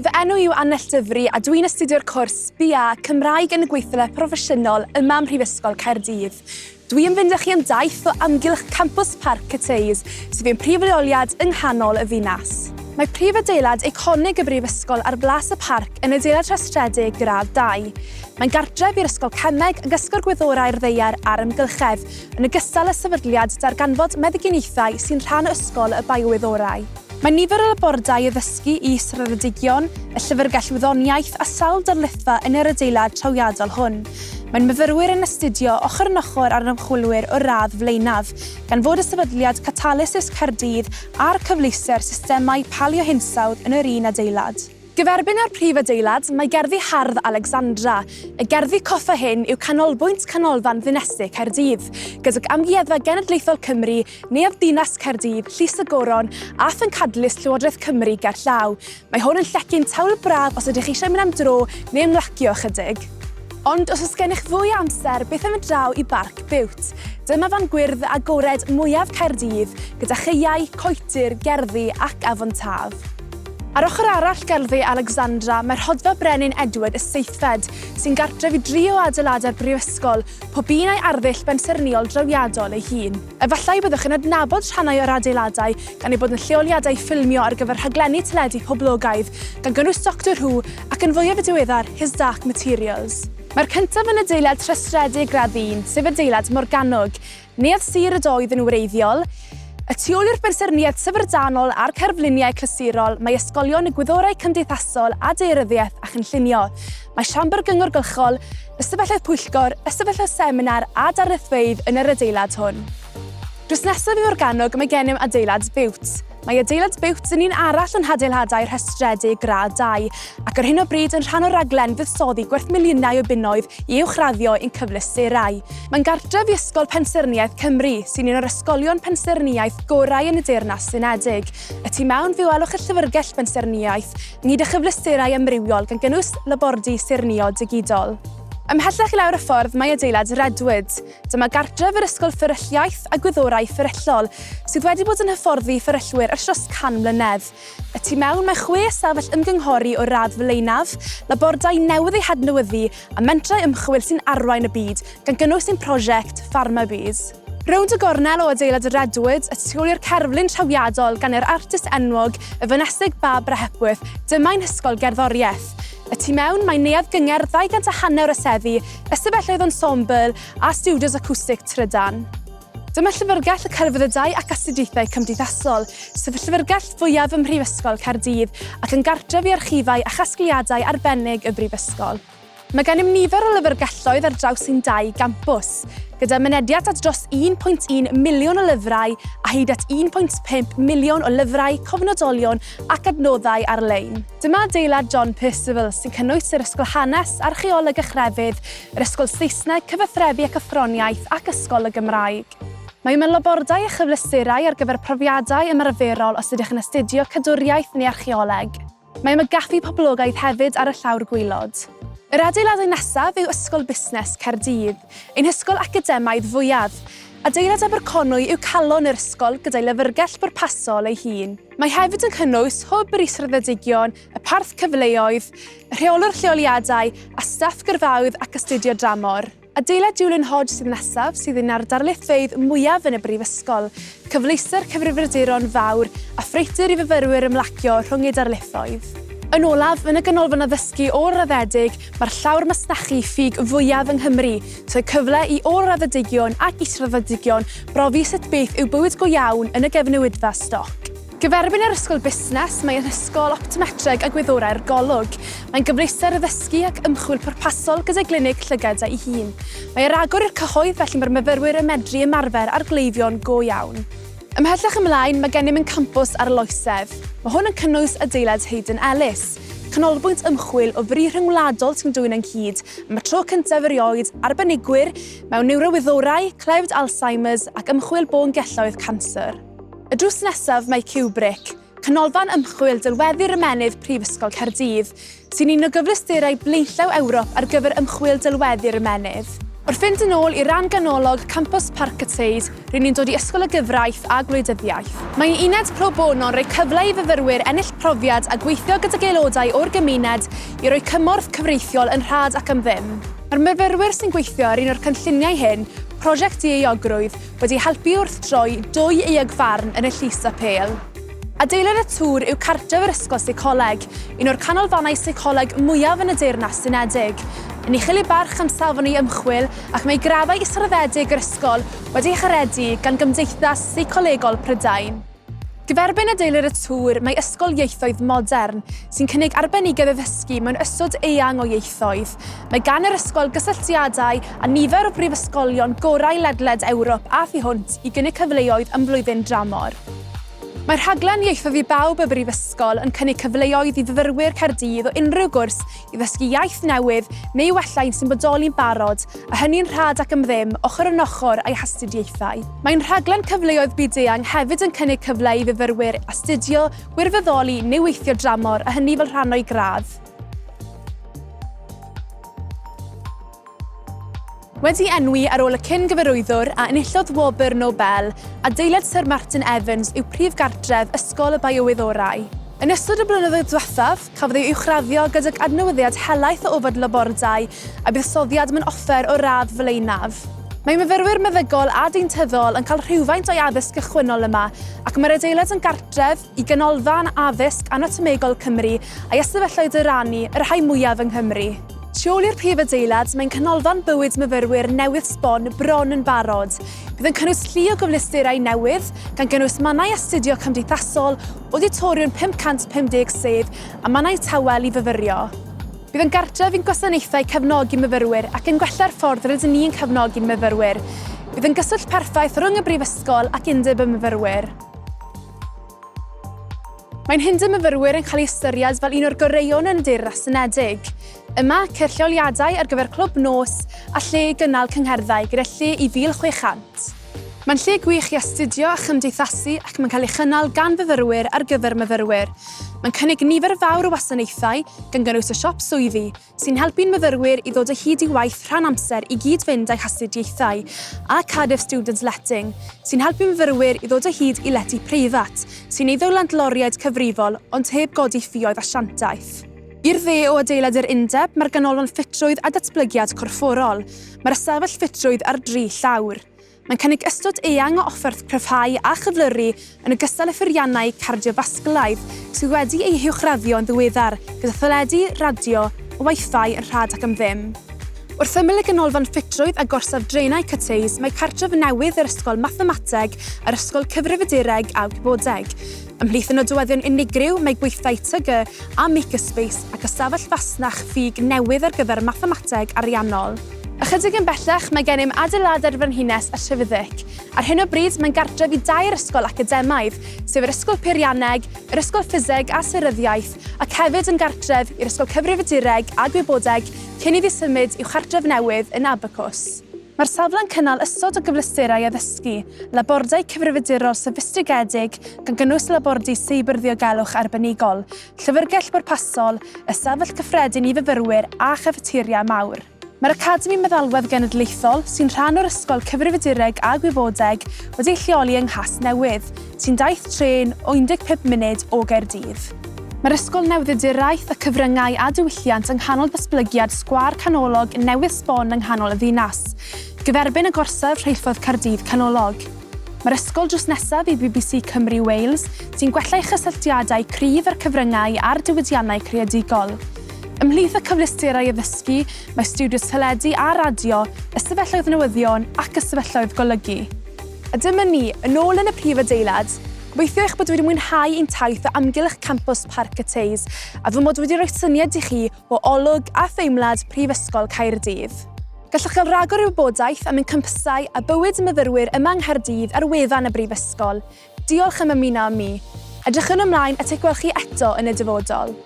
fy enw yw Annell Dyfri a dwi'n astudio'r cwrs BA Cymraeg yn y gweithle proffesiynol yma ym Mhrifysgol Caerdydd. Dwi'n fynd â chi am daith o amgylch campws Parc Cyteis, sydd yw'n prif leoliad yng nghanol y ddinas. Mae prif adeilad eiconig y brifysgol ar blas y parc yn adeilad rhestredig gradd 2. Mae'n gartref i'r ysgol Cemeg ac ysgol gwyddorau'r ddeiar a'r ymgylchedd, yn ogystal â sefydliad darganfod meddyginiaethau sy'n rhan o ysgol y biowyddorau. Mae nifer o labordau i ddysgu israddedigion, y llyfrgell wyddoniaeth a sawl darlithfa yn yr adeilad trawiadol hwn. Mae'n myfyrwyr yn astudio ochr yn ochr ar ymchwilwyr o radd flaenaf, gan fod y sefydliad Catalysis Caerdydd a'r cyfleuser systemau palio hinsawdd yn yr un adeilad. Gyferbyn ar prif adeilad, mae gerddi hardd Alexandra. Y gerddi coffa hyn yw canolbwynt canolfan ddinesig Caerdydd, gydag Amgueddfa Genedlaethol Cymru, Neuadd Dinas Caerdydd, Llys y Goron a Phencadlys Llywodraeth Cymru gerllaw. Mae hwn yn llecyn tawl braf os ydych chi eisiau mynd am dro neu ymlacio ychydig. Ond os oes gennych fwy o amser, beth am y draw i Barc Biwt? Dyma fan gwyrdd agored mwyaf Caerdydd, gyda chaeau, coetir, gerddi ac afon taf. Ar ochr arall gerddi Alexandra, mae'r Rhodfa Brenin Edward y Seithfed, sy'n gartref i 3 o adeiladau'r brifysgol, pob un a'i arddull bensaerniol drawiadol ei hun. Efallai byddwch yn adnabod rhannau o'r adeiladau gan ei bod yn lleoliadau ffilmio ar gyfer rhaglenni teledu poblogaidd, gan gynnwys Doctor Who ac yn fwyaf y diweddar His Dark Materials. Mae'r cyntaf yn adeilad rhestredig gradd 1, sef adeilad Morgannwg, neuadd sir y doedd yn wreiddiol. Y tu ôl i'r bensaerniaeth syfrdanol a'r cerfluniau clasurol, mae ysgolion y gwyddorau cymdeithasol a daearyddiaeth a chynllunio. Mae siambr gyngor gylchol, ystafelloedd pwyllgor, ystafelloedd seminar a darlithfeydd yn yr adeilad hwn. Drws nesaf i Morgannwg mae gennym adeilad Biwt. Mae adeilad Biwt yn un arall yn hadeiladau rhestredig gradd 2 ac ar hyn o bryd yn rhan o raglen fuddsoddi gwerth miliynau o bunnoedd i uwchraddio i'n cyfleusterau. Mae'n gartref i Ysgol Pensaerniaeth Cymru, sy'n un o'r ysgolion pensaerniaeth gorau yn y Deyrnas Unedig. Y tu mewn fe welwch y llyfrgell pensaerniaeth ynghyd â chyfleusterau amrywiol gan gynnwys labordy sirnio digidol. Ymhellach i lawr y ffordd mae adeilad Redwood. Dyma gartref yr Ysgol Fferylliaeth a Gwyddorau Fferyllol, sydd wedi bod yn hyfforddi fferyllwyr ers dros 100 mlynedd. Y tu mewn mae 6 ystafell ymgynghori o radd flaenaf, labordau newydd eu hadnewyddu a mentrau ymchwil sy'n arwain y byd, gan gynnwys ein prosiect Pharmabees. Rownd y gornel o adeilad y Redwood, y tu ôl i'r cerflun trawiadol gan yr artist enwog, y fynesig Barbara Hepworth, dyma'n ysgol gerddoriaeth. Y tu mewn mae neuadd gynger 250 o seddi, ystafelloedd ensemble a studios acwstic trydan. Dyma llyfrgell y celfyddydau ac astudiaethau cymdeithasol, sef y llyfrgell fwyaf ym Mhrifysgol Caerdydd ac yn gartref i archifau a chasgliadau arbennig y brifysgol. Mae gennym nifer o lyfrgelloedd ar draws ein 2 gampws, gyda mynediad at dros 1.1 miliwn o lyfrau a hyd at 1.5 miliwn o lyfrau, cofnodolion ac adnoddau ar-lein. Dyma adeilad John Percival sy'n cynnwys yr Ysgol Hanes, Archeoleg a Chrefydd, yr Ysgol Saesneg, Cyfathrebu ac Athroniaeth ac Ysgol y Gymraeg. Mae mewn labordau a chyfleusterau ar gyfer profiadau ymarferol os ydych yn astudio cadwriaeth neu archeoleg. Mae ymgaffi poblogaidd hefyd ar y llawr gwaelod. Yr adeiladau nesaf yw Ysgol Busnes Caerdydd, ein hysgol academaidd fwyaf. Adeilad Aberconwy yw calon yr ysgol gyda'i lyfrgell bwrpasol ei hun. Mae hefyd yn cynnwys hwb yr israddedigion, y parth cyfleoedd, y rheolwr lleoliadau a staff gyrfawdd ac astudio dramor. Adeilad Dewlin Hodge sydd nesaf sydd yn ar darlithfeydd mwyaf yn y brifysgol, cyfleuser cyfrifiaduron fawr a ffreitur i fyfyrwyr ymlacio rhwng ei darlithoedd. Yn olaf, yn y ganolfan addysgu o'r raddedig, mae'r llawr masnachu ffug fwyaf yng Nghymru, sef cyfle i o'r-raddedigion ac israddedigion brofi sut beth yw bywyd go iawn yn y gefnewidfa stoc. Gyferbyn ar Ysgol Busnes, mae'n ysgol optometreg a gwyddorau'r golwg. Mae'n gyfleuster addysgu ac ymchwil pwrpasol gyda glinig llygad ei hun. Mae ar agor i'r cyhoedd felly mae'r myfyrwyr yn medru ymarfer ar gleifion go iawn. Ymhellach ymlaen, mae gennym yn campws ar Loesef. Mae hwn yn cynnwys adeilad Hayden Ellis, canolbwynt ymchwil o fri rhyngwladol sy'n dwyn ynghyd, am y tro cyntaf erioed, arbenigwyr mewn niwrowyddorau, clefyd Alzheimer's ac ymchwil boengelloedd canser. Y drws nesaf mae Cubric, canolfan ymchwil dylweddu'r ymennydd Prifysgol Caerdydd, sy'n un o gyfleusterau blaenllaw Ewrop ar gyfer ymchwil dylweddu'r ymennydd. Wrth fynd yn ôl i ran ganolog Campws Parc y Teis, rydyn ni'n dod i Ysgol y Gyfraith a Gwleidyddiaeth. Mae uned pro bono yn rhoi cyfle i fyfyrwyr ennill profiad a gweithio gydag aelodau o'r gymuned i roi cymorth cyfreithiol yn rhad ac am ddim. Mae'r myfyrwyr sy'n gweithio ar un o'r cynlluniau hyn, Prosiect Dieogrwydd, wedi helpu wrth droi 2 eogfarn yn y llys a pêl. Adeilad y tŵr yw cartref yr Ysgol Seicoleg, un o'r canolfannau seicoleg mwyaf yn y Deyrnas Unedig. Yn uchel i barch am safon i ymchwil ac mae graddau israddedig yr ysgol wedi'i charedu gan Gymdeithas Seicolegol Prydain. Gyferbyn adeilad y tŵr, mae ysgol ieithoedd modern sy'n cynnig arbenigedd addysgu mewn ysod eang o ieithoedd. Mae gan yr ysgol gysylltiadau a nifer o brifysgolion gorau ledled Ewrop a thu hwnt i gynnig cyfleoedd am flwyddyn dramor. Mae'r rhaglen ieithoedd i bawb y brifysgol yn cynnig cyfleoedd i fyfyrwyr Caerdydd o unrhyw gwrs i ddysgu iaith newydd neu wellain sy'n bodoli'n barod, a hynny'n rhad ac am ddim ochr yn ochr a'u hastudiaethau. Mae'n rhaglen cyfleoedd byd-eang hefyd yn cynnig cyfle i fyfyrwyr astudio, wirfoddoli neu weithio dramor, a hynny fel rhan o'i gradd. Wedi enwi ar ôl y cyn-gyfarwyddwr a enillodd Wobr Nobel, adeilad Sir Martin Evans yw prif gartref Ysgol y Biowyddorau. Yn ystod y blynyddoedd diwethaf, cafodd ei uwchraddio gydag adnewyddiad helaeth o ofod labordau a buddsoddiad mewn offer o radd flaenaf. Mae myfyrwyr meddygol a deintyddol yn cael rhywfaint o'i addysg cychwynnol yma ac mae'r adeilad yn gartref i ganolfan addysg anatomegol Cymru a'i ystafelloedd dyranu yr rhai mwyaf yng Nghymru. Tu ôl i'r prif adeilad, mae'n canolfan bywyd myfyrwyr newydd sbon bron yn barod. Bydd yn cynnwys llu o gyfleusterau newydd, gan gynnwys mannau astudio cymdeithasol, auditoriwm 550 sedd a mannau tawel i fyfyrio. Bydd yn gartref i'n gwasanaethau cefnogi myfyrwyr ac yn gwella'r ffordd rydyn ni'n cefnogi myfyrwyr. Bydd yn gyswllt perffaith rhwng y brifysgol ac undeb y myfyrwyr. Mae'n Hyndeb Myfyrwyr yn cael ei ystyried fel un o'r goreuon yn y Deyrnas Unedig. Yma, ceir lleoliadau ar gyfer clwb nos a lle gynnal cyngherddau gyda lle i 1,600. Mae'n lle gwych i astudio a chymdeithasu ac mae'n cael ei chynnal gan fyfyrwyr ar gyfer myfyrwyr. Mae'n cynnig nifer fawr o wasanaethau gan gynnwys y siop swyddi sy'n helpu'n myfyrwyr i ddod o hyd i waith rhan amser i gyd-fynd a'u hastudiaethau, a Cardiff Students Letting sy'n helpu myfyrwyr i ddod o hyd i lety preifat sy'n eiddo landloriaid cyfrifol ond heb godi ffïoedd asiantaeth. I'r dde o adeilad yr undeb, mae'r ganolfan ffitrwydd a datblygiad corfforol. Mae'r ystafell ffitrwydd ar 3 llawr. Mae'n cynnig ystod eang o offerth cryfhau a chyflyru yn ogystal â ffyriannau cardiofasgulaidd sydd wedi ei uwchraddio yn ddiweddar gyda tholedu, radio, o Wi-Fi yn rhad ac am ddim. Wrth ymyl y ganolfan ffitrwydd a gorsaf drenau cyteis, mae cartref newydd yr Ysgol Mathemateg a'r Ysgol Cyfrifiadureg a Gwybodeg. Ymhlith yn nodweddion unigryw, mae gweithdai TG a Makerspace ac ystafell fasnach ffug newydd ar gyfer mathemateg ariannol. Ychydig yn bellach, mae gennym adeiladau'r frenhines a Trefyddic. Ar hyn o bryd, mae'n gartref i 2 ysgol academaidd, sef yr Ysgol Peirianneg, yr Ysgol Ffiseg a Seryddiaeth, ac hefyd yn gartref i'r Ysgol Cyfrifiadureg a Gwybodeg cyn iddi symud i'w chartref newydd yn Abacws. Mae'r safle'n cynnal ysod o gyfleusterau addysgu, labordau cyfrifiadurol soffistigedig gan gynnwys labordy seibrdiogelwch arbenigol, llyfrgell bwrpasol, ystafell cyffredin i fyfyrwyr a chafeteria mawr. Mae'r Academi Meddalwedd Genedlaethol, sy'n rhan o'r Ysgol Cyfrifiadureg a Gwybodeg, wedi'i lleoli yng Nghas Newydd, sy'n daith tren o 15 munud o Gaerdydd. Mae'r Ysgol Newyddiaduraeth a Cyfryngau a Diwylliant yng nghanol ddatblygiad sgwâr canolog newydd sbon yng nghanol y ddinas, gyferbyn y gorsaf rheilffordd Caerdydd canolog. Mae'r ysgol drws nesaf i BBC Cymru Wales, sy'n gwella'u chysylltiadau cryf ar cyfryngau a'r diwydiannau creadigol. Ymhlith y cyfleusterau addysgu, mae stiwdios teledu a radio, ystafelloedd newyddion ac ystafelloedd golygu. A dyma ni, yn ôl yn y prif adeilad, gobeithio eich bod wedi mwynhau ein taith o amgylch Campws Parc y Teis a fy mod wedi rhoi syniad i chi o olwg a theimlad Prifysgol Caerdydd. Gallwch gael ragor o wybodaeth am ein cympysau a bywyd myfyrwyr yma yng Nghaerdydd ar wefan y Brifysgol. Diolch am ymuno â mi. Edrychwn ymlaen at eich gweld chi eto yn y dyfodol.